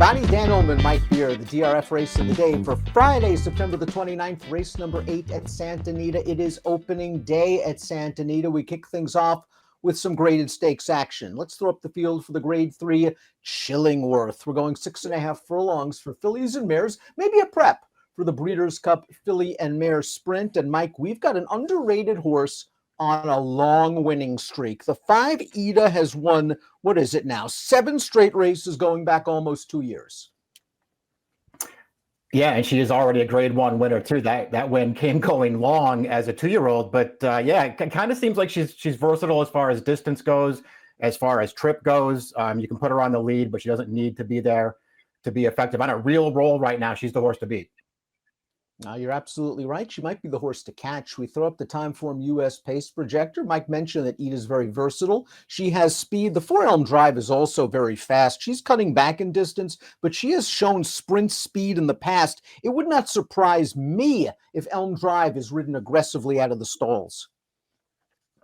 everybody. Dan Illman, Mike Beer, the DRF race of the day for Friday, September the 29th, race number 8 at Santa Anita. It is opening day at Santa Anita. We kick things off with some graded stakes action. Let's throw up the field for the grade 3 Chillingworth. We're going 6.5 furlongs for fillies and mares, maybe a prep for the Breeders' Cup filly and mare sprint. And Mike, we've got an underrated horse on a long winning streak. The 5 Anita has won, what is it now, 7 straight races going back almost 2 years. Yeah, and she is already a grade 1 winner too. That win came going long as a 2-year-old, but yeah, it kind of seems like she's versatile as far as distance goes, as far as trip goes. You can put her on the lead, but she doesn't need to be there to be effective. On a real roll right now, she's the horse to beat. You're absolutely right. She might be the horse to catch. We throw up the Timeform US pace projector. Mike mentioned that Anita is very versatile. She has speed. The 4 Elm Drive is also very fast. She's cutting back in distance, but she has shown sprint speed in the past. It would not surprise me if Elm Drive is ridden aggressively out of the stalls.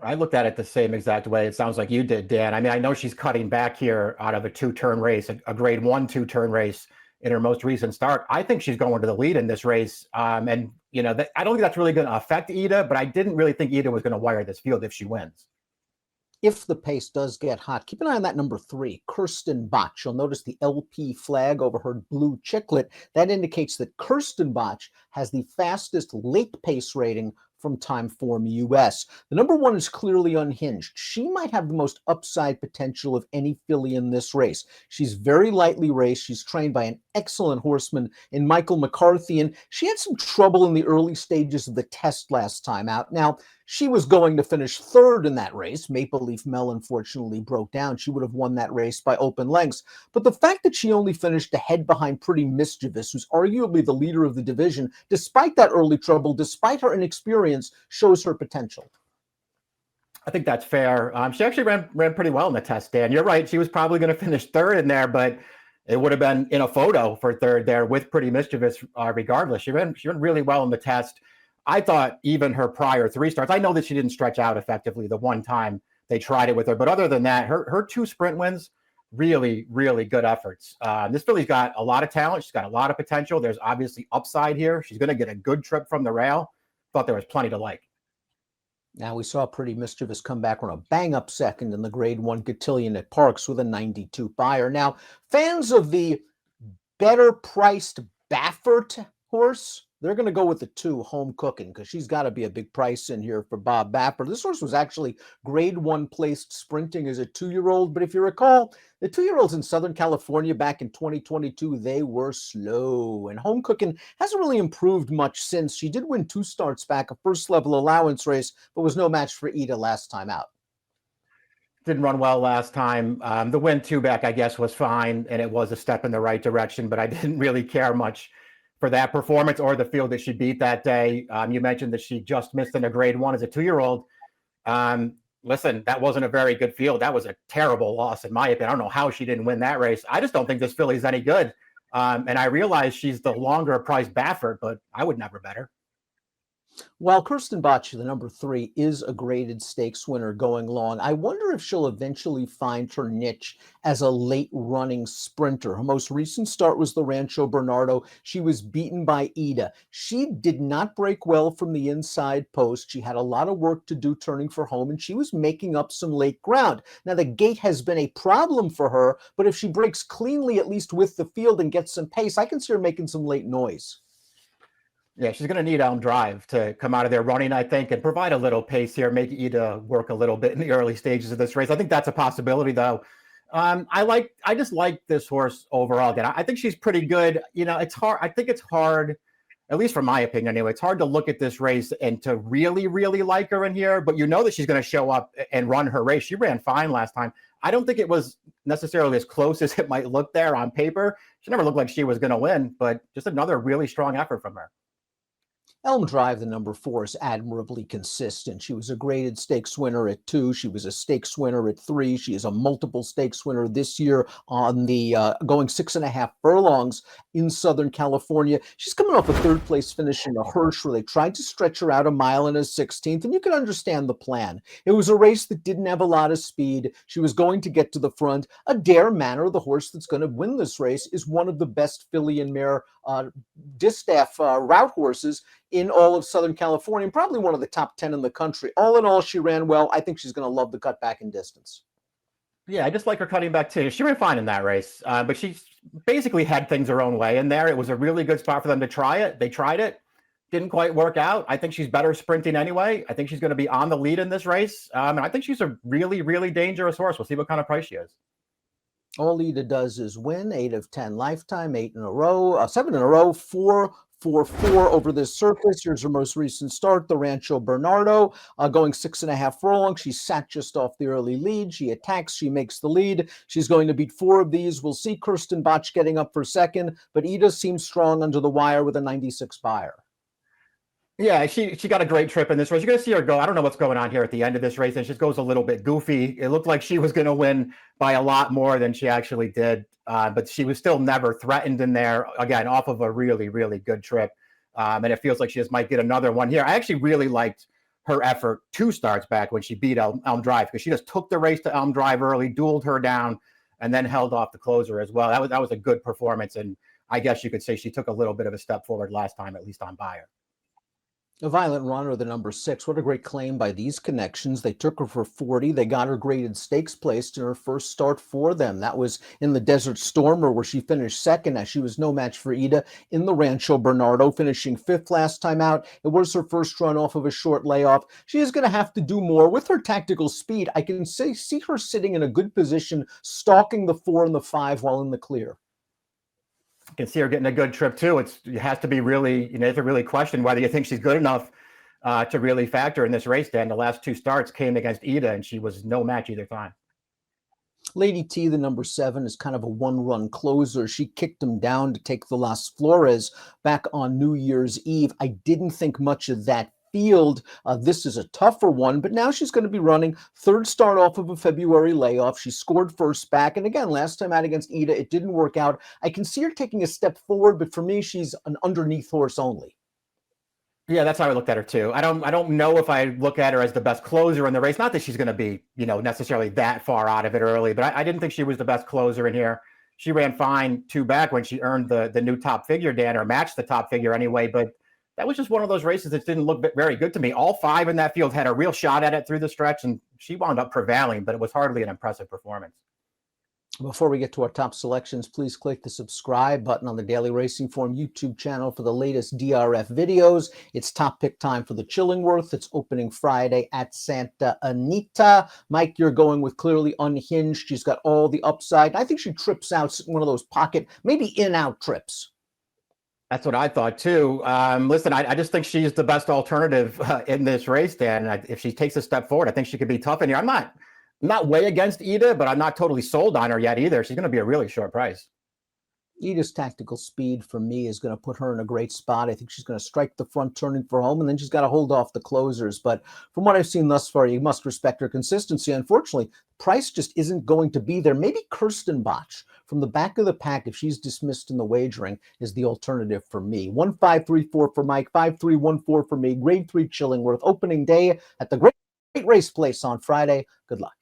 I looked at it the same exact way. It sounds like you did, Dan. I mean, I know she's cutting back here out of a 2-turn race, a grade 1 2-turn race in her most recent start. I think she's going to the lead in this race. And, you know, I don't think that's really going to affect Anita, but I didn't really think Anita was going to wire this field if she wins. If the pace does get hot, keep an eye on that number 3, Kirsten Botch. You'll notice the LP flag over her blue chiclet. That indicates that Kirsten Botch has the fastest late pace rating from Timeform US. The number 1 is clearly unhinged. She might have the most upside potential of any filly in this race. She's very lightly raced. She's trained by an excellent horseman in Michael McCarthy, and she had some trouble in the early stages of the test last time out. Now, she was going to finish 3rd in that race. Maple Leaf Mel unfortunately broke down. She would have won that race by open lengths. But the fact that she only finished ahead behind Pretty Mischievous, who's arguably the leader of the division, despite that early trouble, despite her inexperience, shows her potential. I think that's fair. She actually ran pretty well in the test, Dan. You're right. She was probably going to finish 3rd in there, but it would have been in a photo for 3rd there with Pretty Mischievous regardless. She ran really well in the test. I thought even her prior 3 starts, I know that she didn't stretch out effectively the one time they tried it with her, but other than that, her 2 sprint wins, really, really good efforts. This filly's got a lot of talent. She's got a lot of potential. There's obviously upside here. She's going to get a good trip from the rail. Thought there was plenty to like. Now, we saw Pretty Mischievous come back on a bang-up 2nd in the grade 1 cotillion at Parks with a 92 buyer. Now, fans of the better-priced Baffert horse, they're going to go with the 2, Home Cooking, because she's got to be a big price in here for Bob Baffert. This horse was actually grade 1 placed sprinting as a 2-year-old, but if you recall, the 2-year-olds in Southern California back in 2022, they were slow, and Home Cooking hasn't really improved much since. She did win 2 starts back, a first-level allowance race, but was no match for Anita last time out. Didn't run well last time. The win 2 back, I guess, was fine, and it was a step in the right direction, but I didn't really care much for that performance or the field that she beat that day. You mentioned that she just missed in a grade 1 as a 2-year-old. Listen, that wasn't a very good field. That was a terrible loss, in my opinion. I don't know how she didn't win that race. I just don't think this filly's any good. And I realize she's the longer priced Baffert, but I would never bet her. While Kirsten Botch, the number 3, is a graded stakes winner going long, I wonder if she'll eventually find her niche as a late-running sprinter. Her most recent start was the Rancho Bernardo. She was beaten by Anita. She did not break well from the inside post. She had a lot of work to do turning for home, and she was making up some late ground. Now, the gate has been a problem for her, but if she breaks cleanly, at least with the field, and gets some pace, I can see her making some late noise. Yeah, she's going to need Elm Drive to come out of there running, I think, and provide a little pace here, make Anita work a little bit in the early stages of this race. I think that's a possibility, though. I just like this horse overall. Again, I think she's pretty good. You know, it's hard. I think it's hard, at least from my opinion anyway, it's hard to look at this race and to really, really like her in here, but you know that she's going to show up and run her race. She ran fine last time. I don't think it was necessarily as close as it might look there on paper. She never looked like she was going to win, but just another really strong effort from her. Elm Drive, the number 4, is admirably consistent. She was a graded stakes winner at 2. She was a stakes winner at 3. She is a multiple stakes winner this year on the going 6.5 furlongs in Southern California. She's coming off a third place finish in a Hirsch where they tried to stretch her out a mile and a 16th, and you can understand the plan. It was a race that didn't have a lot of speed. She was going to get to the front. Adair Manor, the horse that's going to win this race, is one of the best filly and mare distaff route horses in all of Southern California, and probably one of the top 10 in the country. All in all, she ran well. I think she's going to love the cut back in distance. Yeah, I just like her cutting back too. She ran fine in that race, but she basically had things her own way in there. It was a really good spot for them to try it. They tried it. Didn't quite work out. I think she's better sprinting anyway. I think she's going to be on the lead in this race. And I think she's a really, really dangerous horse. We'll see what kind of price she is. All Anita does is win 8 of 10 lifetime, 8 in a row, 7 in a row, 4 4 4 over this surface. Here's her most recent start, the Rancho Bernardo, going 6.5 furlongs. She sat just off the early lead. She attacks. She makes the lead. She's going to beat 4 of these. We'll see Kirsten Botch getting up for second, but Ida seems strong under the wire with a 96 buyer. Yeah, she got a great trip in this race. You're going to see her go. I don't know what's going on here at the end of this race, and she just goes a little bit goofy. It looked like she was going to win by a lot more than she actually did, but she was still never threatened in there, again, off of a really, really good trip. And it feels like she just might get another one here. I actually really liked her effort 2 starts back when she beat Elm Drive, because she just took the race to Elm Drive early, dueled her down, and then held off the closer as well. That was a good performance, and I guess you could say she took a little bit of a step forward last time, at least on buyer. A Violent Runner, the number 6. What a great claim by these connections. They took her for 40. They got her graded stakes placed in her first start for them. That was in the Desert Stormer, where she finished second, as she was no match for Ida in the Rancho Bernardo, finishing 5th last time out. It was her first run off of a short layoff. She is going to have to do more with her tactical speed. I can see her sitting in a good position, stalking the 4 and the 5 while in the clear. You can see her getting a good trip too. It has to be really, you have to really question whether you think she's good enough to really factor in this race. Dan, the last 2 starts came against Ida, and she was no match either time. Lady T, the number 7, is kind of a one-run closer. She kicked him down to take the Las Flores back on New Year's Eve. I didn't think much of that field. This is a tougher one, but now she's going to be running 3rd start off of a February layoff. She scored first back, and again, last time out against Ida, it didn't work out. I can see her taking a step forward, but for me, she's an underneath horse only. Yeah, that's how I looked at her too. I don't know if I look at her as the best closer in the race. Not that she's going to be, necessarily that far out of it early, but I didn't think she was the best closer in here. She ran fine 2 back when she earned the new top figure, Dan, or matched the top figure anyway, but that was just one of those races that didn't look very good to me. All 5 in that field had a real shot at it through the stretch, and she wound up prevailing, but it was hardly an impressive performance. Before we get to our top selections, please click the subscribe button on the Daily Racing Form YouTube channel for the latest DRF videos. It's top pick time for the Chillingworth. It's opening Friday at Santa Anita. Mike, you're going with Clearly Unhinged. She's got all the upside. I think she trips out one of those pocket, maybe in-out trips. That's what I thought too. Listen, I just think she's the best alternative in this race, Dan. If she takes a step forward, I think she could be tough in here. I'm not way against Ida, but I'm not totally sold on her yet either. She's going to be a really short price. Ida's tactical speed for me is going to put her in a great spot. I think she's going to strike the front turning for home, and then she's got to hold off the closers. But from what I've seen thus far, you must respect her consistency. Unfortunately, price just isn't going to be there. Maybe Kirsten Botch from the back of the pack, if she's dismissed in the wagering, is the alternative for me. 1534 for Mike, 5314 for me. Grade 3 Chillingworth, opening day at the Great Race Place on Friday. Good luck.